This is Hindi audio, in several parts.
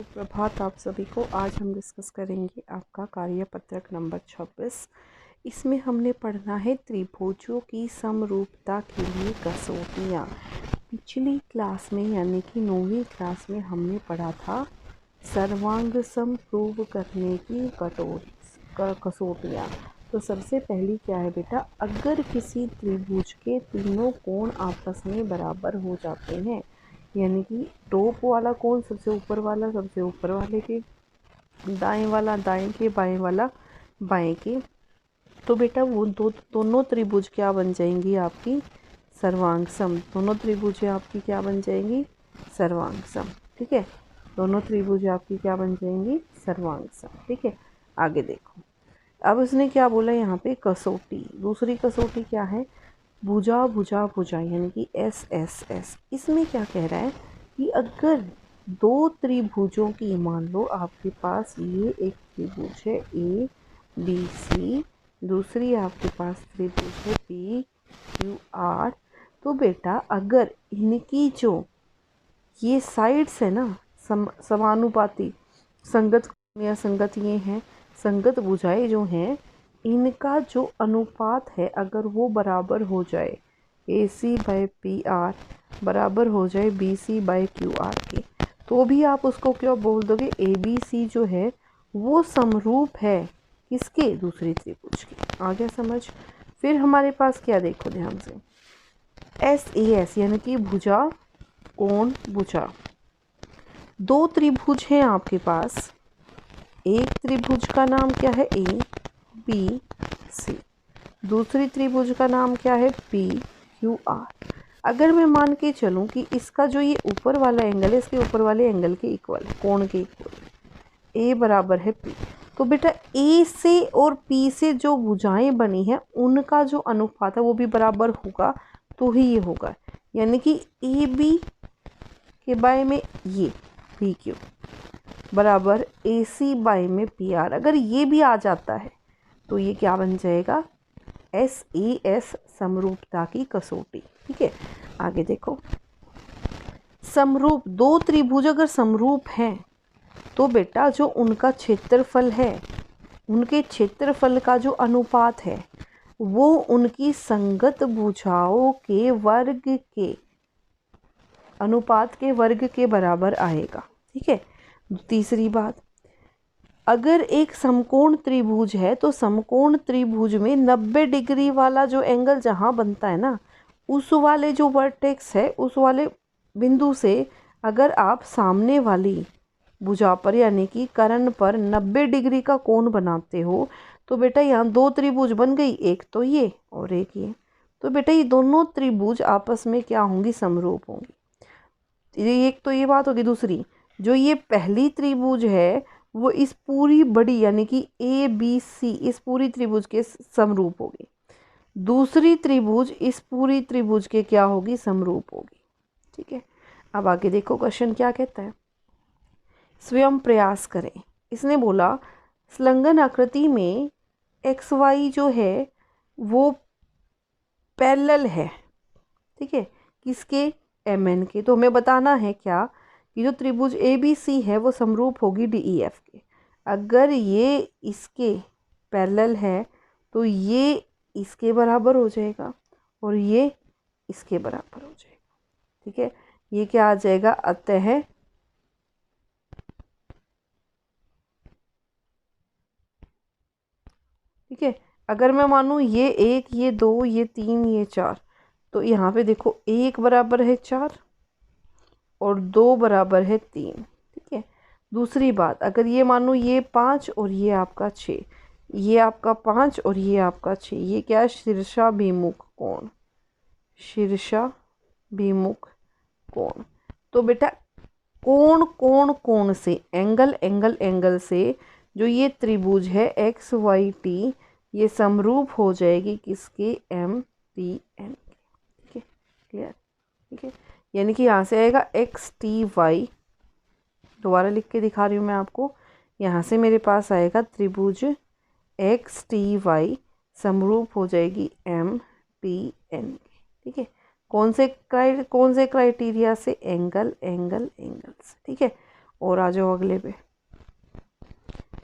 प्रभात आप सभी को। आज हम डिस्कस करेंगे आपका कार्यपत्रक नंबर 26। इसमें हमने पढ़ना है त्रिभुजों की समरूपता के लिए कसौटियाँ। पिछली क्लास में यानी कि 9वीं क्लास में हमने पढ़ा था सर्वांग सम प्रूव करने की कसौटियाँ। तो सबसे पहली क्या है बेटा, अगर किसी त्रिभुज के तीनों कोण आपस में बराबर हो जाते हैं, यानी कि टॉप वाला कोण सबसे ऊपर वाला सबसे ऊपर वाले के, दाएं वाला दाएं के, बाएं वाला बाएं के, तो बेटा वो दोनों त्रिभुज क्या बन जाएंगी आपकी सर्वांग सम। दोनों त्रिभुज आपकी क्या बन जाएंगी सर्वांग सम। ठीक है, दोनों त्रिभुज आपकी क्या बन जाएंगी सर्वांग सम। ठीक है, आगे देखो। अब उसने क्या बोला यहाँ पे कसौटी, दूसरी कसौटी क्या है भुजा भुजा भुजा यानी कि एस एस एस। इसमें क्या कह रहा है कि अगर दो त्रिभुजों की, मान लो आपके पास ये एक त्रिभुज है ए बी सी, दूसरी आपके पास त्रिभुज है पी क्यू आर, तो बेटा अगर इनकी जो ये साइड्स है ना समानुपाती, संगत या संगत ये हैं, संगत भुजाएं जो हैं, इनका जो अनुपात है अगर वो बराबर हो जाए, A C by P R बराबर हो जाए B C by Q R के, तो भी आप उसको क्या बोल दोगे, ए बी सी जो है वो समरूप है किसके, दूसरी त्रिभुज के। आ गया समझ। फिर हमारे पास क्या, देखो ध्यान से, एस ए एस यानी कि भुजा कोण भुजा। दो त्रिभुज हैं आपके पास, एक त्रिभुज का नाम क्या है ए बी सी, दूसरी त्रिभुज का नाम क्या है पी क्यू आर। अगर मैं मान के चलूं कि इसका जो ये ऊपर वाला एंगल है इसके ऊपर वाले एंगल के इक्वल, कोण के इक्वल, ए बराबर है पी, तो बेटा ए से और पी से जो भुजाएं बनी हैं उनका जो अनुपात है वो भी बराबर होगा, तो ही ये होगा। यानी कि ए बी के बाय में ये पी क्यू बराबर ए सी बाई में पी आर, अगर ये भी आ जाता है तो ये क्या बन जाएगा एस ए एस, समरूपता की कसौटी। ठीक है, आगे देखो। समरूप दो त्रिभुज अगर समरूप हैं तो बेटा जो उनका क्षेत्रफल है, उनके क्षेत्रफल का जो अनुपात है वो उनकी संगत भुजाओं के वर्ग के अनुपात के वर्ग के बराबर आएगा। ठीक है, तीसरी बात, अगर एक समकोण त्रिभुज है तो समकोण त्रिभुज में 90 डिग्री वाला जो एंगल जहाँ बनता है ना, उस वाले जो वर्टेक्स है उस वाले बिंदु से अगर आप सामने वाली भुजा पर यानी कि कर्ण पर 90 डिग्री का कोण बनाते हो, तो बेटा यहाँ दो त्रिभुज बन गई, एक तो ये और एक ये, तो बेटा ये दोनों त्रिभुज आपस में क्या होंगी समरूप होंगी। एक तो ये बात होगी। दूसरी, जो ये पहली त्रिभुज है वो इस पूरी बड़ी यानी कि ए बी सी इस पूरी त्रिभुज के समरूप होगी, दूसरी त्रिभुज इस पूरी त्रिभुज के क्या होगी समरूप होगी। ठीक है, अब आगे देखो क्वेश्चन क्या कहता है, स्वयं प्रयास करें। इसने बोला संलग्न आकृति में एक्स वाई जो है वो पैरेलल है। ठीक है, किसके, एम एन के। तो हमें बताना है क्या कि जो त्रिभुज ए बी सी है वो समरूप होगी डी ई एफ के। अगर ये इसके पैरेलल है तो ये इसके बराबर हो जाएगा और ये इसके बराबर हो जाएगा। ठीक है, ये क्या आ जाएगा, अतः ठीक है, अगर मैं मानूँ ये एक, ये दो, ये तीन, ये चार, तो यहाँ पे देखो एक बराबर है 4 और 2 बराबर है 3। ठीक है, दूसरी बात, अगर ये मानो ये 5 और ये आपका 6, ये आपका 5 और ये आपका 6, ये क्या है शीर्षाभिमुख कोण, शीर्षाभिमुख कोण। तो बेटा कोण कोण कोण से, एंगल एंगल एंगल से जो ये त्रिभुज है एक्स वाई टी, ये समरूप हो जाएगी किसके, एम पी एन के। ठीक है, क्लियर। ठीक है, यानी कि यहाँ से आएगा एक्स टी वाई, दोबारा लिख के दिखा रही हूँ मैं आपको, यहाँ से मेरे पास आएगा त्रिभुज एक्स टी वाई समरूप हो जाएगी एम पी एन के। ठीक है, कौन से क्राइटेरिया से, एंगल एंगल एंगल से। ठीक है, और आ जाओ अगले पे।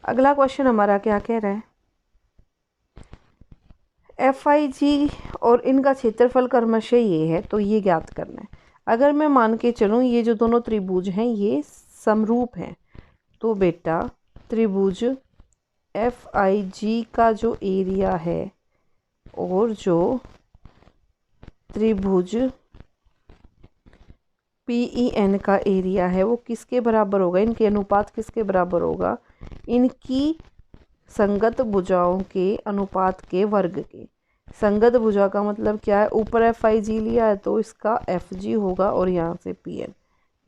अगला क्वेश्चन हमारा क्या कह रहा है, FIG और इनका क्षेत्रफल क्रमशः ये है, तो ये ज्ञात करना है। अगर मैं मान के चलूँ ये जो दोनों त्रिभुज हैं ये समरूप हैं, तो बेटा त्रिभुज FIG का जो एरिया है और जो त्रिभुज PEN का एरिया है वो किसके बराबर होगा, इनके अनुपात किसके बराबर होगा, इनकी संगत भुजाओं के अनुपात के वर्ग के। संगत भुजा का मतलब क्या है, ऊपर FIG लिया है तो इसका FG होगा और यहाँ से PN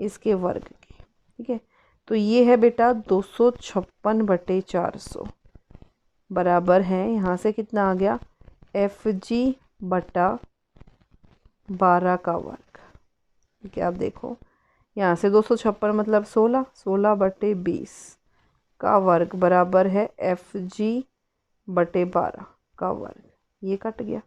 इसके वर्ग के। ठीक है, तो ये है बेटा 256/400 बराबर है, यहाँ से कितना आ गया FG/12 का वर्ग। ठीक है, आप देखो यहाँ से 256 मतलब 16/20 का वर्ग बराबर है FG/12 का वर्ग। ये कट गया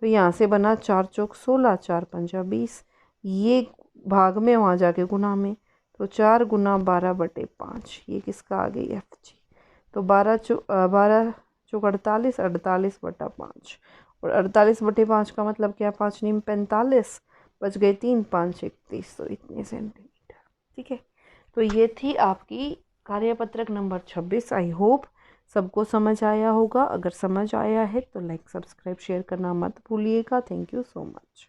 तो यहाँ से बना 4 चौक 16, 4 पंजा 20, ये भाग में वहाँ जाके गुना में, तो 4 गुना 12/5 ये किसका आ गई FG। तो 12 चौक 48, 48/5 और 48/5 का मतलब क्या, 5 नीम 45, बच गए 3 5 31, तो इतने सेंटीमीटर। ठीक है, तो ये थी आपकी कार्यपत्रक नंबर 26। आई होप सबको समझ आया होगा। अगर समझ आया है तो लाइक सब्सक्राइब शेयर करना मत भूलिएगा। Thank you so much.